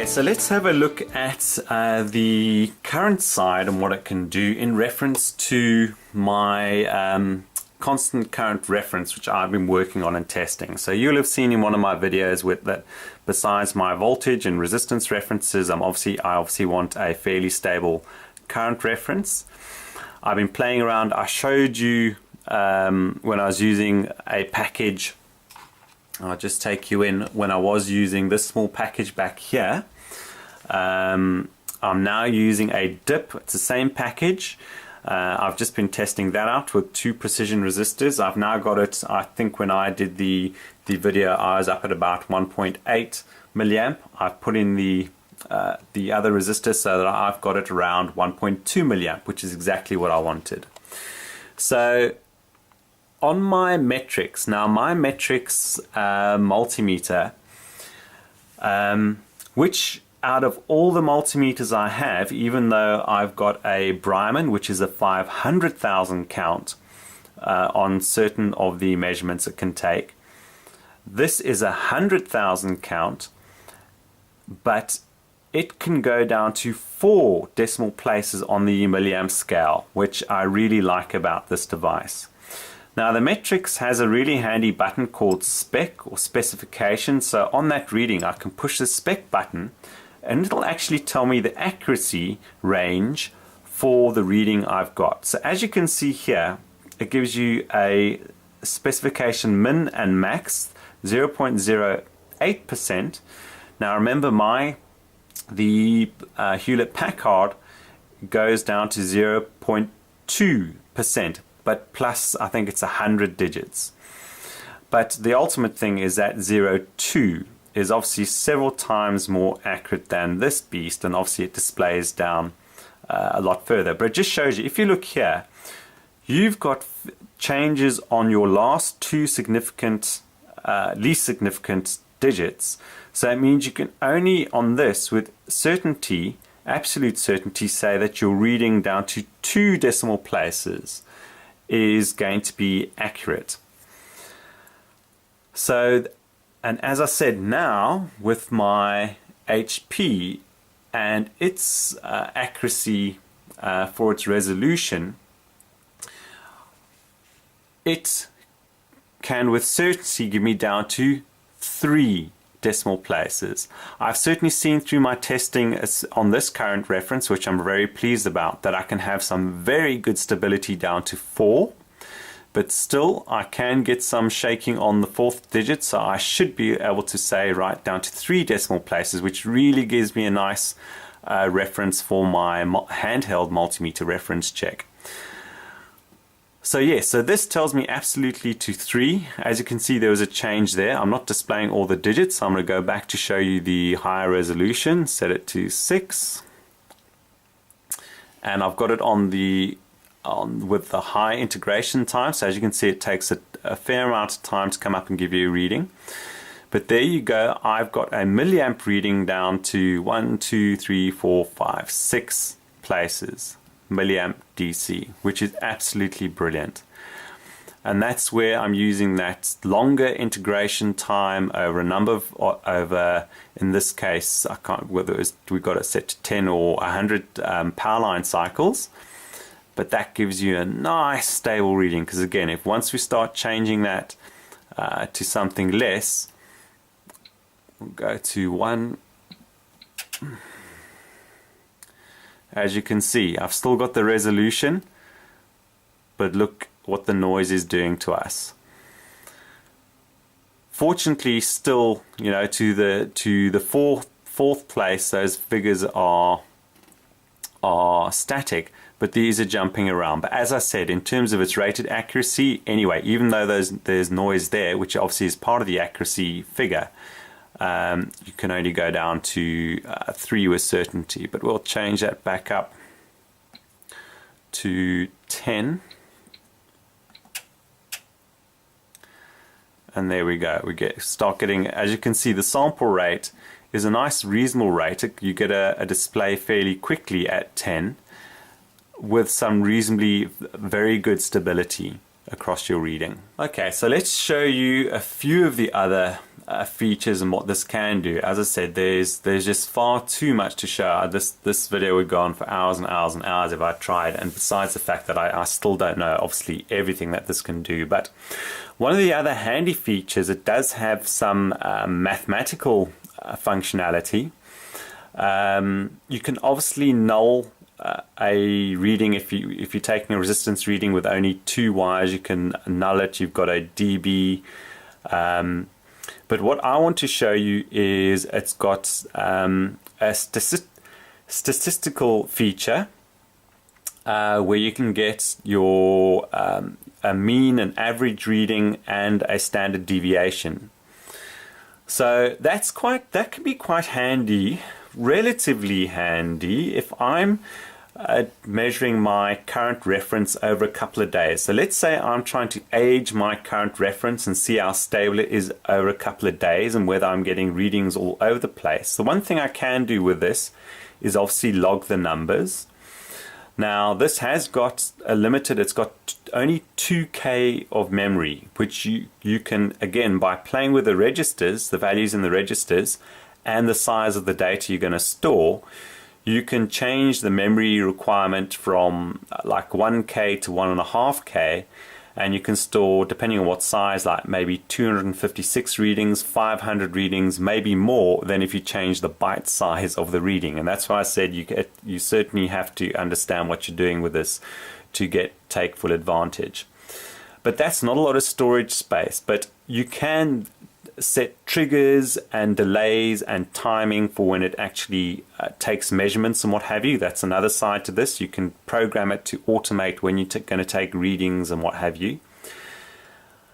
So let's have a look at the current side and what it can do in reference to my constant current reference, which I've been working on and testing. So you'll have seen in one of my videos with that besides my voltage and resistance references, I obviously want a fairly stable current reference. I've been playing around. I showed you when I was using a package. I'll just take you in when I was using this small package back here. I'm now using a dip. It's the same package. I've just been testing that out with 2 precision resistors. I've now got it, I think when I did the video I was up at about 1.8 milliamp. I've put in the other resistor so that I've got it around 1.2 milliamp, which is exactly what I wanted. So on my metrics, now my metrics multimeter, which out of all the multimeters I have, even though I've got a Bryman, which is a 500,000 count on certain of the measurements it can take, this is a 100,000 count, but it can go down to 4 decimal places on the milliamp scale, which I really like about this device. Now the metrics has a really handy button called spec or specification. So on that reading I can push the spec button and it'll actually tell me the accuracy range for the reading I've got. So as you can see here, it gives you a specification min and max 0.08%. Now remember the Hewlett-Packard goes down to 0.2%. but plus I think it's 100 digits. But the ultimate thing is that 02 is obviously several times more accurate than this beast, and obviously it displays down a lot further. But it just shows you, if you look here, you've got changes on your last 2 significant, least significant digits. So it means you can only on this with certainty, absolute certainty, say that your reading down to 2 decimal places is going to be accurate. So, and as I said, now with my HP and its accuracy for its resolution, it can with certainty give me down to 3 decimal places. I've certainly seen through my testing on this current reference, which I'm very pleased about, that I can have some very good stability down to 4, but still I can get some shaking on the 4th digit, so I should be able to say right down to 3 decimal places, which really gives me a nice reference for my handheld multimeter reference check. So yes, so this tells me absolutely to 3. As you can see, there was a change there. I'm not displaying all the digits, so I'm going to go back to show you the higher resolution, set it to 6. And I've got it with the high integration time. So as you can see, it takes a fair amount of time to come up and give you a reading. But there you go, I've got a milliamp reading down to 1, 2, 3, 4, 5, 6 places. Milliamp DC, which is absolutely brilliant. And that's where I'm using that longer integration time over a number of, in this case, I can't, whether it was, we got it set to 10 or 100 power line cycles, but that gives you a nice stable reading, because again, if once we start changing that to something less, we'll go to 1. As you can see, I've still got the resolution, but look what the noise is doing to us. Fortunately, still, you know, to the fourth place, those figures are static, but these are jumping around. But as I said, in terms of its rated accuracy, anyway, even though there's noise there, which obviously is part of the accuracy figure, you can only go down to 3 with certainty, but we'll change that back up to 10, and there we go. We start getting, as you can see, the sample rate is a nice reasonable rate. You get a display fairly quickly at 10 with some reasonably very good stability across your reading. Okay, so let's show you a few of the other features and what this can do. As I said, there's just far too much to show. This video would go on for hours and hours and hours if I tried, and besides the fact that I still don't know obviously everything that this can do. But one of the other handy features, it does have some mathematical functionality. You can obviously null a reading. If you're taking a resistance reading with only 2 wires, you can null it. You've got a dB. But what I want to show you is it's got a statistical feature where you can get your a mean, an average reading, and a standard deviation. So that can be quite handy, relatively handy, if I'm measuring my current reference over a couple of days. So let's say I'm trying to age my current reference and see how stable it is over a couple of days and whether I'm getting readings all over the place. The one thing I can do with this is obviously log the numbers. Now this has got a limited, it's got only 2K of memory, which you can, again, by playing with the registers, the values in the registers, and the size of the data you're going to store, you can change the memory requirement from like 1K to 1.5K, and you can store, depending on what size, like maybe 256 readings, 500 readings, maybe more than if you change the byte size of the reading. And that's why I said you certainly have to understand what you're doing with this to take full advantage. But that's not a lot of storage space, but you can set triggers and delays and timing for when it actually takes measurements and what have you. That's another side to this. You can program it to automate when you're going to take readings and what have you.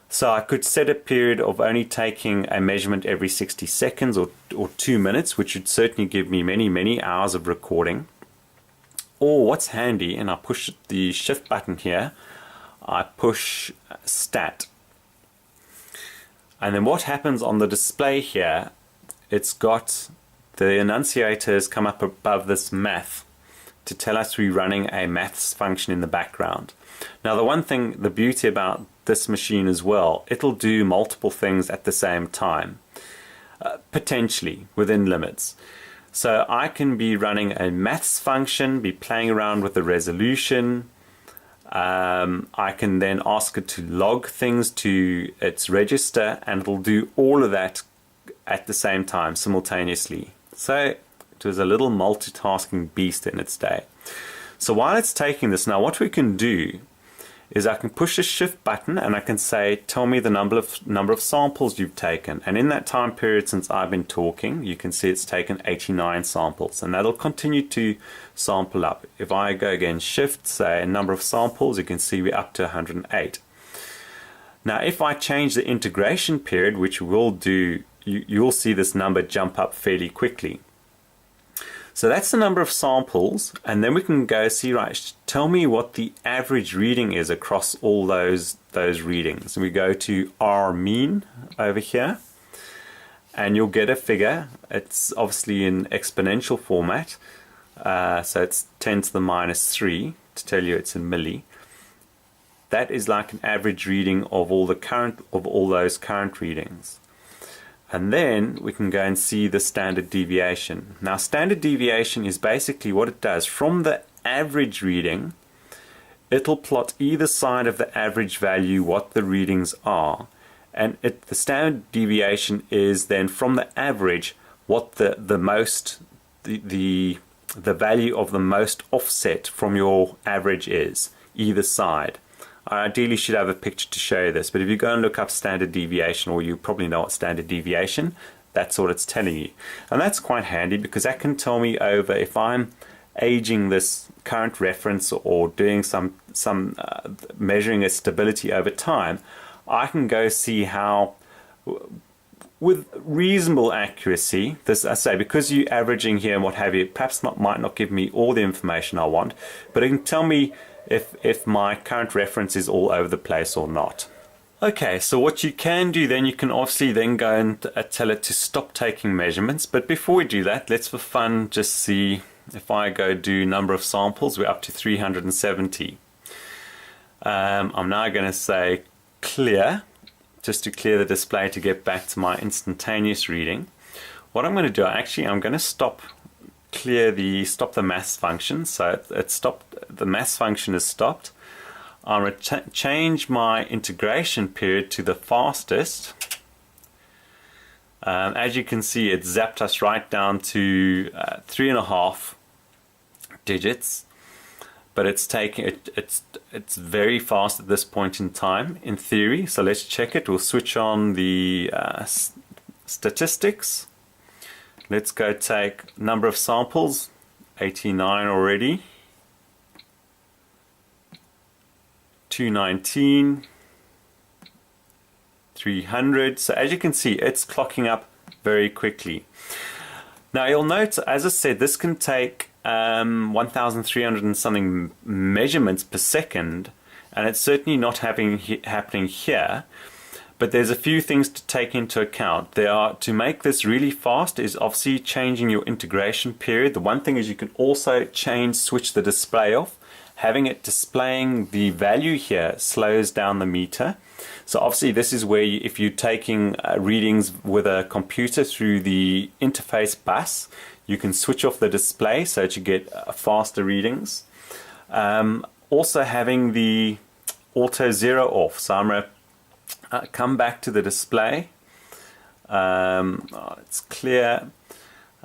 So I could set a period of only taking a measurement every 60 seconds or 2 minutes, which would certainly give me many hours of recording. Or what's handy, and I push the shift button here, I push stat. And then what happens on the display here, it's got the enunciators come up above this math to tell us we're running a maths function in the background. Now the beauty about this machine as well, it'll do multiple things at the same time, potentially within limits. So I can be running a maths function, be playing around with the resolution. I can then ask it to log things to its register, and it'll do all of that at the same time simultaneously. So it was a little multitasking beast in its day. So while it's taking this, now what we can do is I can push the shift button and I can say, tell me the number of samples you've taken. And in that time period since I've been talking, you can see it's taken 89 samples, and that'll continue to sample up. If I go again, shift, say number of samples, you can see we're up to 108. Now if I change the integration period, which we'll do, you'll see this number jump up fairly quickly. So that's the number of samples, and then we can go see, right, tell me what the average reading is across all those readings. And we go to R mean over here, and you'll get a figure. It's obviously in exponential format, so it's 10 to the minus 3 to tell you it's in milli. That is like an average reading of all those current readings. And then we can go and see the standard deviation. Now standard deviation is basically what it does. From the average reading, it'll plot either side of the average value what the readings are. And the standard deviation is then from the average what the value of the most offset from your average is, either side. I ideally should have a picture to show you this, but if you go and look up standard deviation, or you probably know what standard deviation, that's what it's telling you. And that's quite handy because that can tell me over if I'm aging this current reference or doing some measuring its stability over time, I can go see how, with reasonable accuracy, this, I say, because you're averaging here and what have you, perhaps might not give me all the information I want, but it can tell me if my current reference is all over the place or not. Okay, so what you can do then, you can obviously then go and tell it to stop taking measurements. But before we do that, let's for fun just see if I go do number of samples, we're up to 370. I'm now going to say clear just to clear the display to get back to my instantaneous reading. What I'm going to do, I'm going to stop the maths function. So it stopped. The maths function is stopped. I'm going to change my integration period to the fastest. As you can see, it zapped us right down to 3.5 digits, but it's taking it's very fast at this point in time in theory. So let's check it. We'll switch on the statistics. Let's go take number of samples, 89 already, 219, 300. So as you can see, it's clocking up very quickly. Now you'll note, as I said, this can take 1,300 and something measurements per second, and it's certainly not happening here. But there's a few things to take into account. To make this really fast is obviously changing your integration period. The one thing is you can also switch the display off. Having it displaying the value here slows down the meter. So obviously this is where if you're taking readings with a computer through the interface bus, you can switch off the display so that you get faster readings. Also having the auto zero off. So I'm going to come back to the display. It's clear.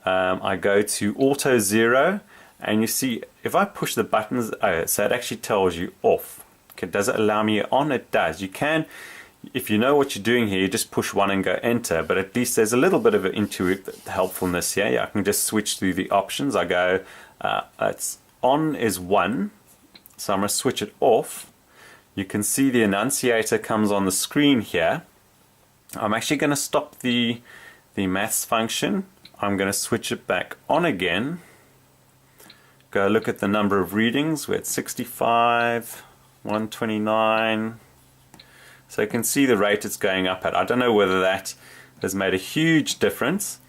I go to auto zero, and you see if I push the buttons, so it actually tells you off. Okay, does it allow me on? It does. You can, if you know what you're doing here, you just push one and go enter, but at least there's a little bit of intuitive helpfulness here. Yeah, I can just switch through the options. I go, it's on is 1, so I'm going to switch it off. You can see the annunciator comes on the screen here. I'm actually going to stop the maths function. I'm going to switch it back on again. Go look at the number of readings. We're at 65, 129. So you can see the rate it's going up at. I don't know whether that has made a huge difference,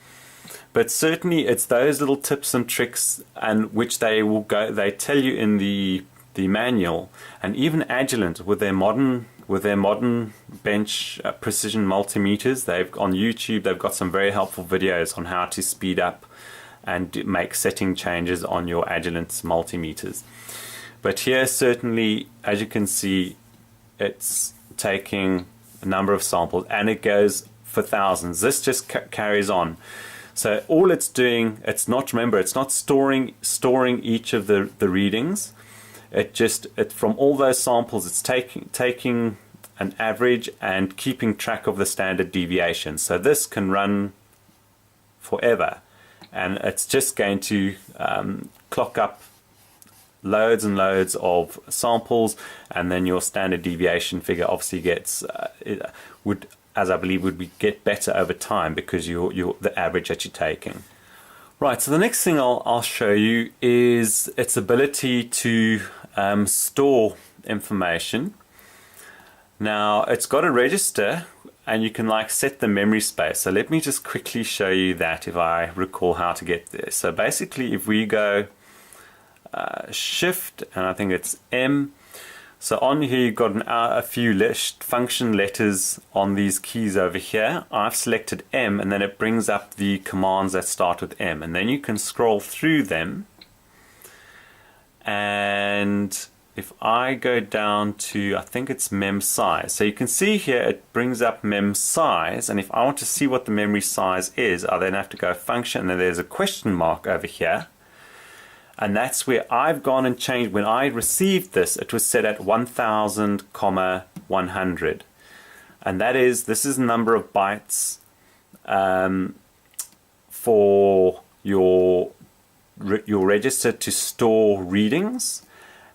but certainly it's those little tips and tricks, and which they tell you in the manual. And even Agilent with their modern bench precision multimeters, on YouTube they've got some very helpful videos on how to speed up and make setting changes on your Agilent multimeters. But here certainly, as you can see, it's taking a number of samples and it goes for thousands. This just carries on. So all it's doing, it's not storing each of the readings. From all those samples, it's taking an average and keeping track of the standard deviation. So this can run forever, and it's just going to clock up loads and loads of samples, and then your standard deviation figure obviously gets as I believe would get better over time because you're the average that you're taking. Right, so the next thing I'll show you is its ability to store information. Now it's got a register, and you can set the memory space. So let me just quickly show you that, if I recall how to get there. So basically, if we go shift, and I think it's M. So on here you've got a few function letters on these keys over here. I've selected M, and then it brings up the commands that start with M, and then you can scroll through them. And if I go down to, I think it's mem size. So you can see here it brings up mem size, and if I want to see what the memory size is, I then have to go function, and then there's a question mark over here. And that's where I've gone and changed. When I received this, it was set at 1000, 100. And this is the number of bytes for your register to store readings.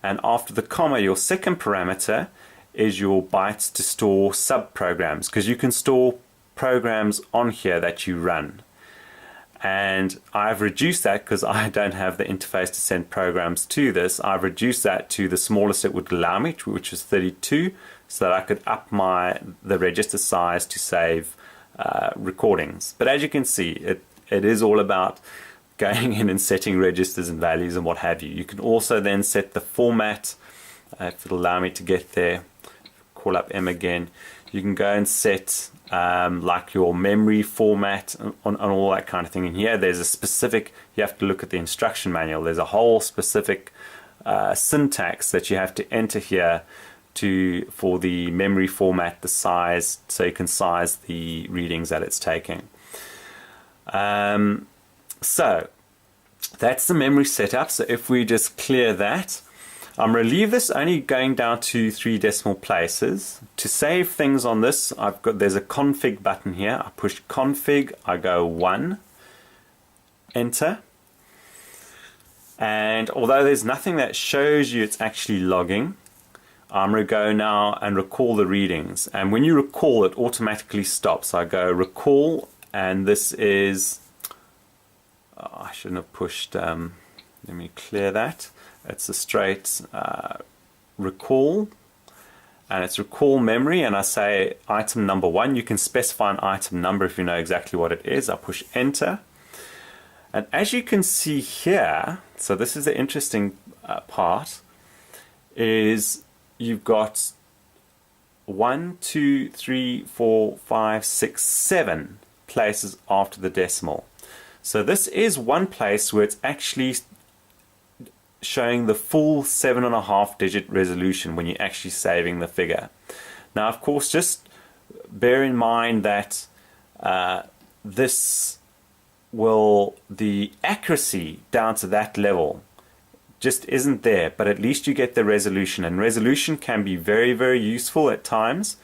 And after the comma, your second parameter is your bytes to store sub-programs, because you can store programs on here that you run. And I've reduced that because I don't have the interface to send programs to this. I've reduced that to the smallest it would allow me, which is 32, so that I could up the register size to save recordings. But as you can see, it is all about going in and setting registers and values and what have you. You can also then set the format, if it'll allow me to get there, call up M again. you can go and set like your memory format on all that kind of thing. And here there's a specific, you have to look at the instruction manual, there's a whole specific syntax that you have to enter here for the memory format, the size, so you can size the readings that it's taking. So that's the memory setup. So if we just clear that, I'm going to leave this only going down to 3 decimal places. To save things on this, there's a config button here. I push config, I go 1, enter. And although there's nothing that shows you it's actually logging, I'm going to go now and recall the readings. And when you recall, it automatically stops. I go recall, and this is, I shouldn't have pushed, let me clear that. It's a straight recall, and it's recall memory, and I say item number 1. You can specify an item number if you know exactly what it is. I push enter, and as you can see here, so this is the interesting part, is you've got 1, 2, 3, 4, 5, 6, 7 places after the decimal. So this is one place where it's actually showing the full 7.5 digit resolution when you're actually saving the figure. Now, of course, just bear in mind that the accuracy down to that level just isn't there, but at least you get the resolution, and resolution can be very, very useful at times,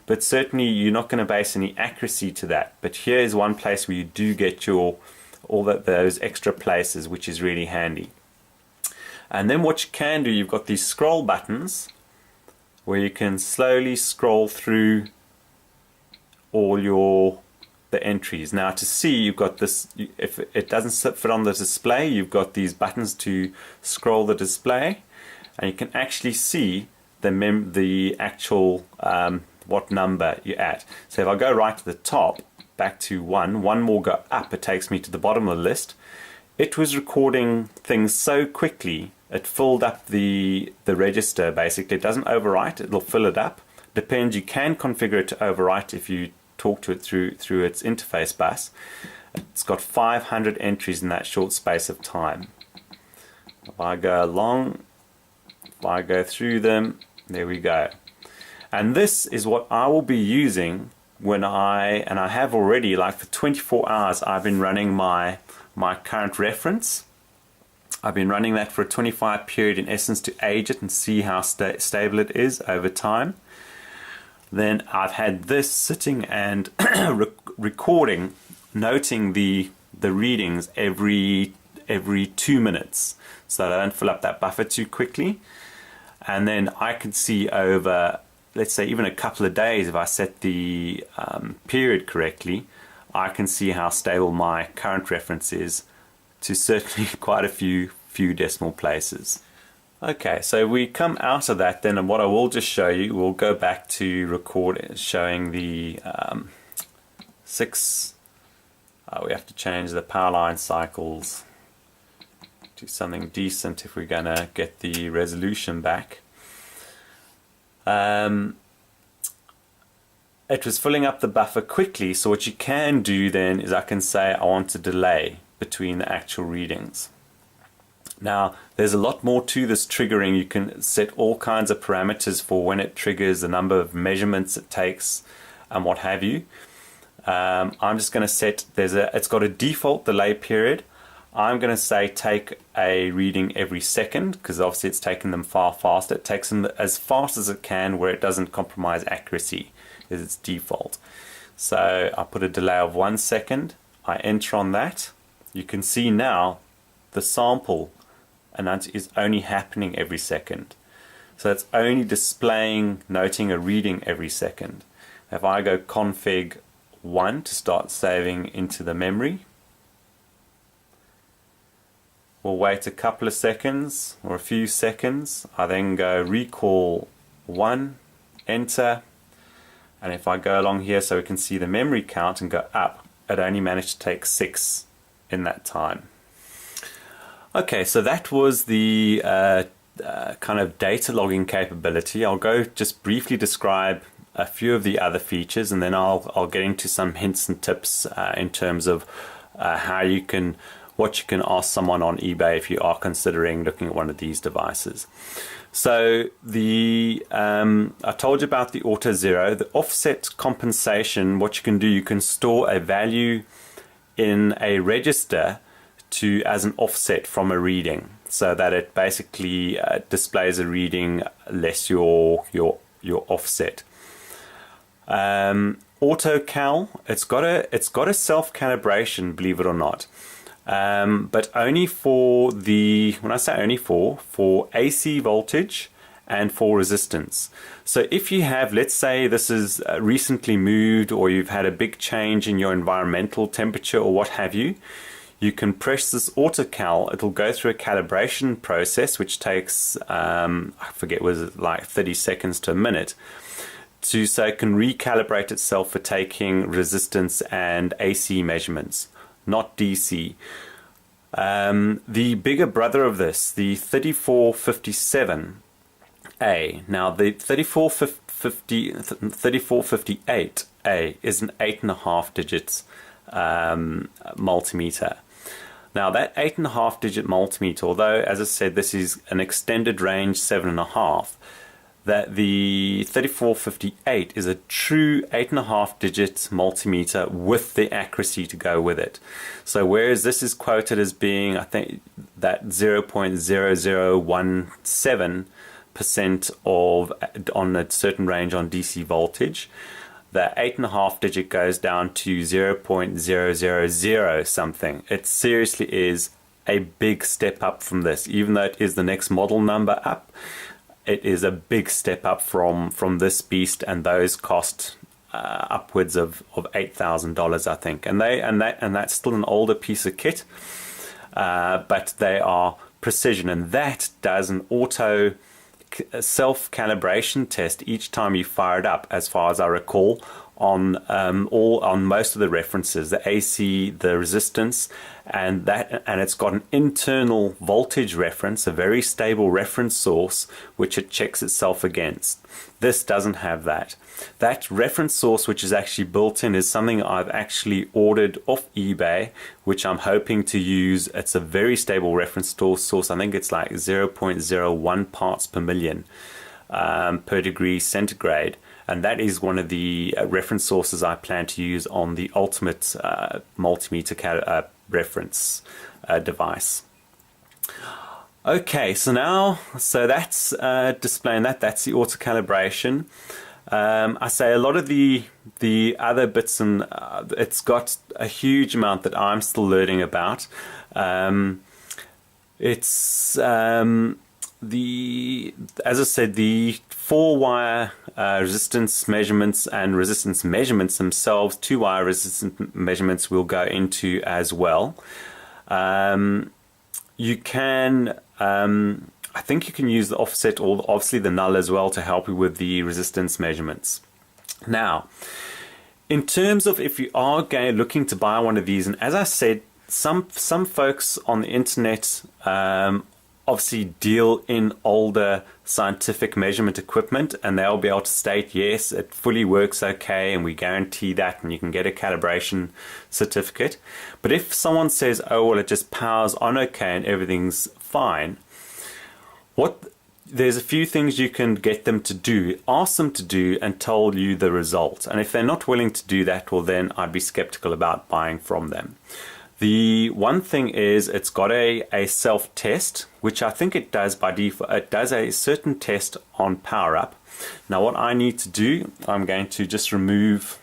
but certainly you're not going to base any accuracy to that. But here is one place where you do get those extra places, which is really handy. And then what you can do, you've got these scroll buttons where you can slowly scroll through all the entries. Now, to see, you've got this, if it doesn't fit on the display, you've got these buttons to scroll the display, and you can actually see the actual what number you're at. So if I go right to the top, back to 1 more go up, it takes me to the bottom of the list. It was recording things so quickly, it filled up the register. Basically, it doesn't overwrite, it'll fill it up. Depends, you can configure it to overwrite if you talk to it through its interface bus. It's got 500 entries in that short space of time. If I go along, if I go through them, there we go. And this is what I will be using when I have already, like for 24 hours, I've been running my current reference. I've been running that for a 25 period, in essence, to age it and see how stable it is over time. Then I've had this sitting and recording, noting the readings every 2 minutes, so that I don't fill up that buffer too quickly. And then I can see over, let's say, even a couple of days, if I set the period correctly, I can see how stable my current reference is to certainly quite a few decimal places. Okay, so we come out of that then, and what I will just show you, we'll go back to record showing the 6, we have to change the power line cycles to something decent if we're going to get the resolution back. It was filling up the buffer quickly, so what you can do then is I can say I want a delay between the actual readings. Now, there's a lot more to this triggering. You can set all kinds of parameters for when it triggers, the number of measurements it takes, and what have you. I'm just going to set, it's got a default delay period. I'm going to say take a reading every second, because obviously it's taking them far faster. It takes them as fast as it can where it doesn't compromise accuracy, is its default. So I put a delay of 1 second. I enter on that. You can see now the sample is only happening every second. So it's only displaying, noting a reading every second. If I go config 1 to start saving into the memory, we'll wait a couple of seconds or a few seconds. I then go recall 1, enter, and if I go along here so we can see the memory count and go up, it only managed to take 6 in that time. Okay, so that was the kind of data logging capability. I'll go just briefly describe a few of the other features, and then I'll get into some hints and tips in terms of what you can ask someone on eBay if you are considering looking at one of these devices. So I told you about the auto zero, the offset compensation. What you can do, you can store a value in a register as an offset from a reading, so that it basically displays a reading less your offset. Auto cal, it's got a self calibration, believe it or not. But only for when I say only for AC voltage and for resistance. So if you have, let's say this is recently moved, or you've had a big change in your environmental temperature or what have you, you can press this auto cal. It'll go through a calibration process which takes, I forget, was it like 30 seconds to a minute, so it can recalibrate itself for taking resistance and AC measurements, not DC. The bigger brother of this, the 3457A. Now the 3458A is an 8.5 digits multimeter. Now that 8.5 digit multimeter, although as I said this is an extended range 7.5, that the 3458 is a true 8.5 digit multimeter with the accuracy to go with it. So whereas this is quoted as being, I think, that 0.0017% on a certain range on DC voltage, the 8.5 digit goes down to 0.000 something. It seriously is a big step up from this, even though it is the next model number up. It is a big step up from this beast, and those cost upwards of $8,000, I think, and that's still an older piece of kit, but they are precision, and that does an auto self-calibration test each time you fire it up, as far as I recall, on most of the references, the AC, the resistance, and it's got an internal voltage reference, a very stable reference source, which it checks itself against. This doesn't have that. That reference source, which is actually built in, is something I've actually ordered off eBay, which I'm hoping to use. It's a very stable reference source. I think it's like 0.01 parts per million per degree centigrade. And that is one of the reference sources I plan to use on the ultimate multimeter reference device. Okay, so that's displaying that's the auto calibration. I say a lot of the other bits, and it's got a huge amount that I'm still learning about. As I said, the 4-wire resistance measurements and resistance measurements themselves, 2-wire resistance measurements we'll go into as well. You can, I think you can use the offset or obviously the null as well to help you with the resistance measurements. Now, in terms of if you are looking to buy one of these, and as I said, some folks on the internet obviously deal in older scientific measurement equipment, and they'll be able to state, yes, it fully works okay, and we guarantee that, and you can get a calibration certificate. But if someone says, oh, well, it just powers on okay and everything's fine, there's a few things you can get them to do, ask them to do, and tell you the result. And if they're not willing to do that, well, then I'd be skeptical about buying from them. The one thing is it's got a self-test, which I think it does by default. It does a certain test on power up. Now what I need to do, I'm going to just remove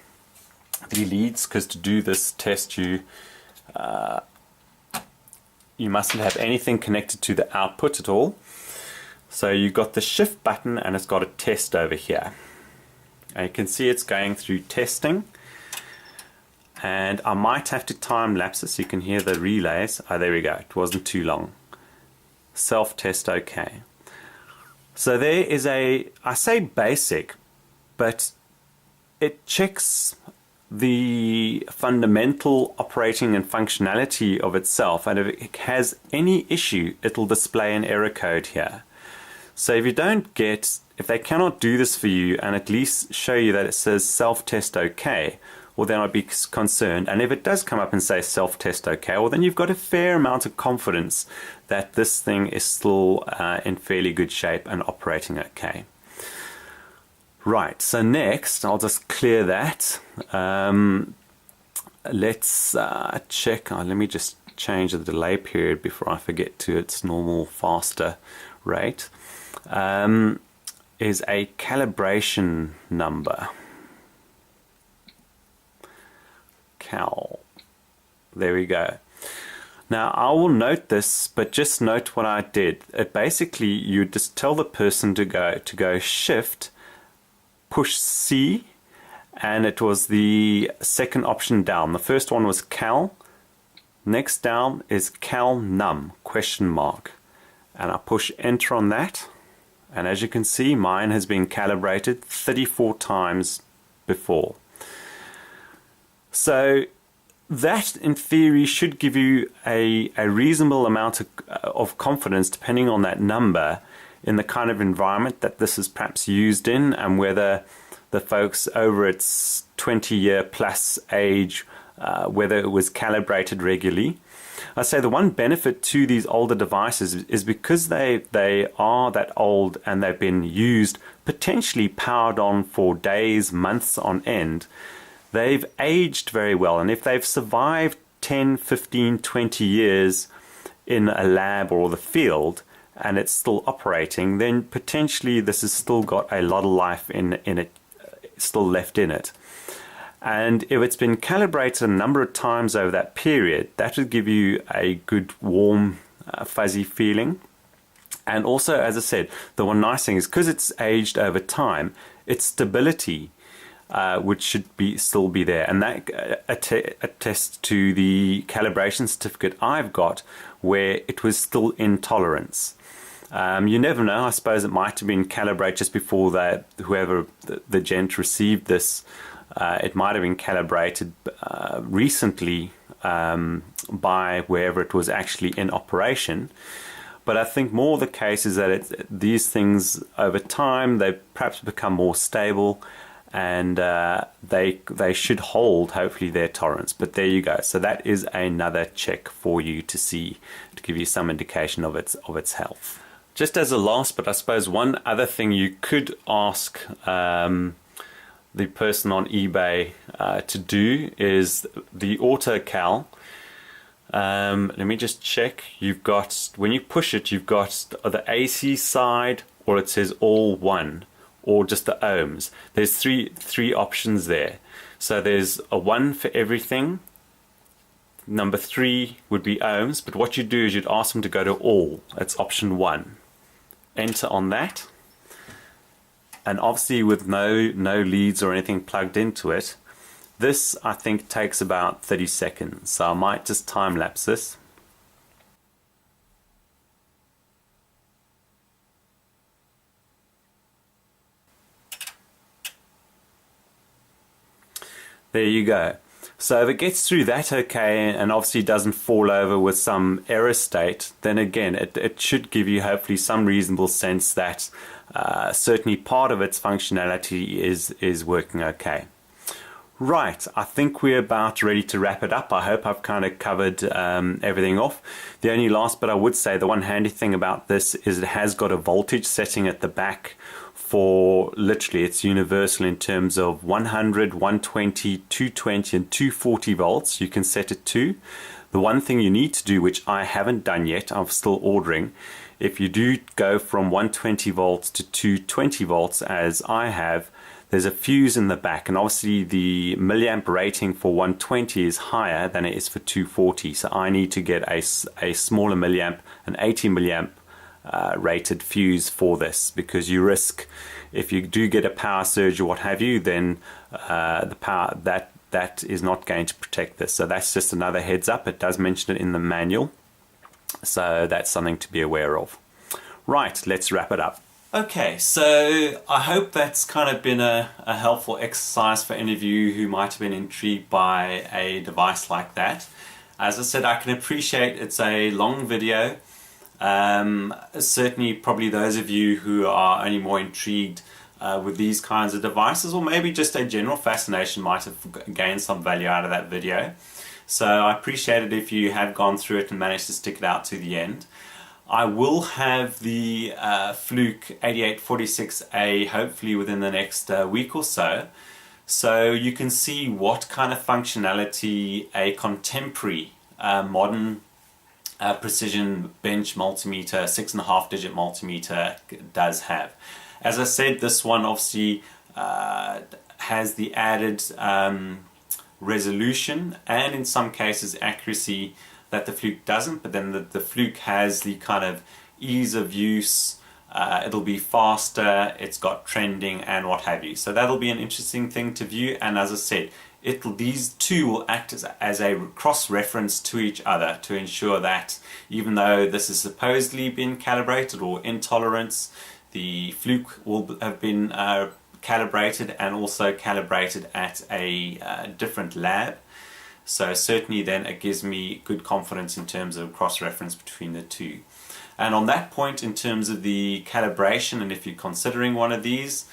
the leads, because to do this test you mustn't have anything connected to the output at all. So you've got the shift button and it's got a test over here. And you can see it's going through testing. And I might have to time lapse it so you can hear the relays. Oh, there we go. It wasn't too long. Self-test okay. So there is I say basic, but it checks the fundamental operating and functionality of itself. And if it has any issue, it'll display an error code here. So if they cannot do this for you and at least show you that it says self-test OK, well then I'd be concerned. And if it does come up and say self-test OK, well then you've got a fair amount of confidence that this thing is still in fairly good shape and operating OK. Right, so next I'll just clear that. Let's check. Let me just change the delay period before I forget to its normal faster rate. Is a calibration number. Cal. There we go. Now I will note this, but just note what I did. It basically, you just tell the person to go Shift, push C, and it was the second option down. The first one was Cal. Next down is Cal Num question mark, and I push enter on that. And as you can see, mine has been calibrated 34 times before. So that in theory should give you a reasonable amount of confidence, depending on that number, in the kind of environment that this is perhaps used in, and whether the folks over its 20-year plus age, whether it was calibrated regularly. I say the one benefit to these older devices is because they are that old and they've been used, potentially powered on for days, months on end, they've aged very well. And if they've survived 10, 15, 20 years in a lab or the field and it's still operating, then potentially this has still got a lot of life in it, still left in it. And if it's been calibrated a number of times over that period, that would give you a good warm fuzzy feeling. And also, as I said, the one nice thing is because it's aged over time, its stability which should still be there, and that attests to the calibration certificate I've got where it was still in tolerance. You never know, I suppose it might have been calibrated just before whoever the gent received this. It might have been calibrated recently by wherever it was actually in operation. But I think more the case is that these things over time, they perhaps become more stable, and they should hold hopefully their tolerance. But there you go. So that is another check for you to see, to give you some indication of its health. Just as a last, but I suppose one other thing you could ask the person on eBay to do is the AutoCal. Let me just check. You've got, when you push it, you've got the AC side, or it says all one, or just the ohms. There's three options there. So there's a 1 for everything. Number 3 would be ohms, but what you do is you'd ask them to go to all. That's option 1. Enter on that. And obviously with no leads or anything plugged into it, this I think takes about 30 seconds. So I might just time lapse this. There you go. So if it gets through that okay, and obviously doesn't fall over with some error state, then again it should give you hopefully some reasonable sense that certainly part of its functionality is working okay. Right, I think we're about ready to wrap it up. I hope I've kind of covered everything off. The only last bit I would say, the one handy thing about this is it has got a voltage setting at the back for literally, it's universal in terms of 100, 120, 220 and 240 volts you can set it to. The one thing you need to do, which I haven't done yet, I'm still ordering, if you do go from 120 volts to 220 volts as I have, there's a fuse in the back, and obviously the milliamp rating for 120 is higher than it is for 240, so I need to get a smaller milliamp, an 80 milliamp rated fuse for this, because you risk, if you do get a power surge or what have you, then the power that is not going to protect this. So that's just another heads up. It does mention it in the manual, so that's something to be aware of. Right, let's wrap it up. Okay, so I hope that's kind of been a helpful exercise for any of you who might have been intrigued by a device like that. As I said, I can appreciate it's a long video. Certainly probably those of you who are only more intrigued with these kinds of devices, or maybe just a general fascination, might have gained some value out of that video. So I appreciate it if you have gone through it and managed to stick it out to the end. I will have the Fluke 8846A hopefully within the next week or so. So you can see what kind of functionality a contemporary modern precision bench multimeter, 6.5 digit multimeter does have. As I said, this one obviously has the added resolution and in some cases accuracy that the Fluke doesn't, but then the Fluke has the kind of ease of use. It'll be faster, it's got trending and what have you. So that'll be an interesting thing to view, and as I said, these two will act as a cross-reference to each other to ensure that even though this is supposedly been calibrated or in tolerance, the Fluke will have been calibrated and also calibrated at a different lab. So certainly then it gives me good confidence in terms of cross-reference between the two. And on that point, in terms of the calibration, and if you're considering one of these,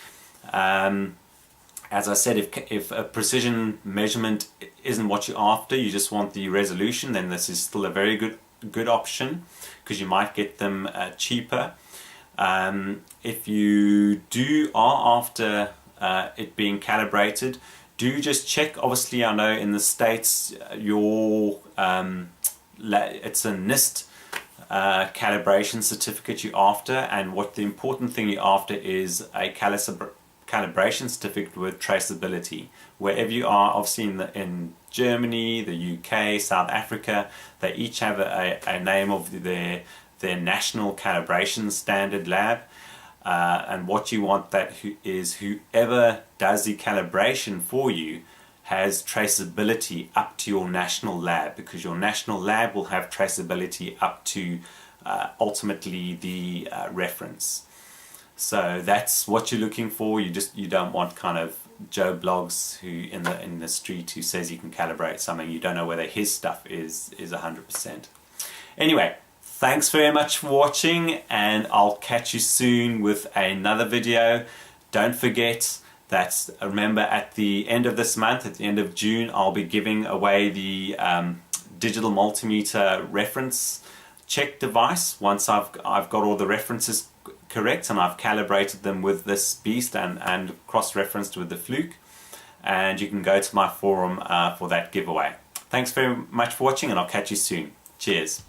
as I said, if a precision measurement isn't what you're after, you just want the resolution, then this is still a very good option, because you might get them cheaper. If you are after it being calibrated, do just check. Obviously, I know in the States it's a NIST calibration certificate you're after, and what the important thing you're after is a calibration certificate with traceability. Wherever you are, obviously in Germany, the UK, South Africa, they each have a name of their national calibration standard lab. And what you want is whoever does the calibration for you has traceability up to your national lab, because your national lab will have traceability up to ultimately the reference. So that's what you're looking for. You don't want kind of Joe Blogs who in the street who says he can calibrate something. You don't know whether his stuff is 100%. Anyway, thanks very much for watching, and I'll catch you soon with another video. Don't forget that, remember, at the end of this month, at the end of June, I'll be giving away the digital multimeter reference check device. Once I've got all the references correct and I've calibrated them with this beast and cross-referenced with the Fluke, and you can go to my forum for that giveaway. Thanks very much for watching, and I'll catch you soon. Cheers.